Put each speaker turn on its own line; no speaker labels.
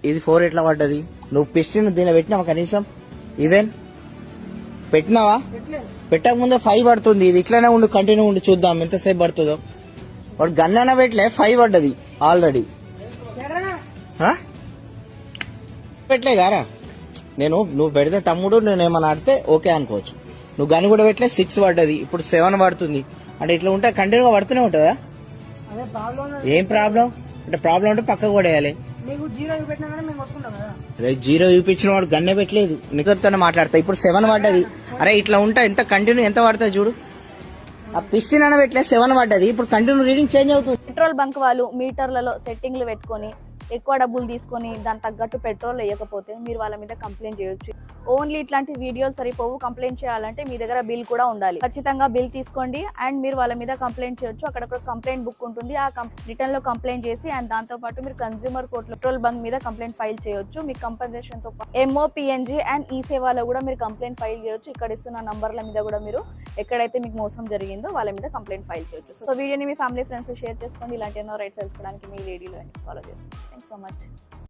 ఇది 4 ఎట్లా పడ్డది? నువ్వు పిస్టిన్ దీనిలో పెట్టినావా కనీసం? ఈవెన్ పెట్టినావా? పెట్టక ముందే 5 పడుతుంది. ఇది ఇట్లానే ఉండి కంటిన్యూ ఉండి చూద్దాం ఎంతసేపు పడుతుందో. వాడు గన్నైనా పెట్టలే 5 పడ్డది ఆల్రెడీ. పెట్టలే గారా నువ్వు పెడితే తమ్ముడు నేను ఏమన్నా ఆడితే ఓకే అనుకోవచ్చు. నువ్వు గని కూడా పెట్టలే 6 పడ్డది, ఇప్పుడు 7 పడుతుంది. అంటే ఇట్లా ఉంటే కంటిన్యూగా పడుతూనే ఉంటుందా? ఏం ప్రాబ్లం అంటే ప్రాబ్లం అంటే పక్కకు పడేయాలి. జీరో చూపించిన వాడు గన్నే పెట్టలేదు. నిజంతో మాట్లాడతా. ఇప్పుడు 7 పడ్డది. అరే ఇట్లా ఉంటా ఎంత కంటిన్యూ ఎంత పడుతుంది చూడు. ఆ పిస్టిన్ అన్న పెట్టలే 7 పడ్డది. ఇప్పుడు కంటిన్యూ రీడింగ్ చేంజ్ అవుతుంది.
పెట్రోల్ బంక్ వాళ్ళు మీటర్లలో సెట్టింగ్లు పెట్టుకొని ఎక్కువ డబ్బులు తీసుకొని దాని తగ్గట్టు పెట్రోల్ వేయకపోతే మీరు వాళ్ళ మీద కంప్లైంట్ చేయొచ్చు. ఓన్లీ ఇట్లాంటి వీడియోలు సరిపోవు. కంప్లైంట్ చేయాలంటే మీ దగ్గర బిల్ కూడా ఉండాలి. ఖచ్చితంగా బిల్ తీసుకోండి అండ్ మీరు వాళ్ళ మీద కంప్లైంట్ చేయొచ్చు. అక్కడ ఒక కంప్లైంట్ బుక్ ఉంటుంది. ఆ రిటర్న్ లో కంప్లైంట్ చేసి అండ్ దాంతో పాటు మీరు కన్స్యూమర్ కోర్టులో పెట్రోల్ బంక్ మీద కంప్లైంట్ ఫైల్ చేయొచ్చు. మీకు కంపెన్సేషన్ తో పాటు MOPNG అండ్ ఈ సేవలో కూడా మీరు కంప్లైంట్ ఫైల్ చేయొచ్చు. ఇక్కడ ఇస్తున్న నంబర్ల మీద కూడా మీరు ఎక్కడైతే మీకు మోసం జరిగిందో వాళ్ళ మీద కంప్లైంట్ ఫైల్ చేయొచ్చు. సో వీడియోని మీ ఫ్యామిలీ ఫ్రెండ్స్ షేర్ చేసుకోండి. ఇలాంటి ఎన్నో రైట్స్ తెలుసుకోవడానికి మీ రేడియోలో ఫాలో చేస్తాను. Thanks so much.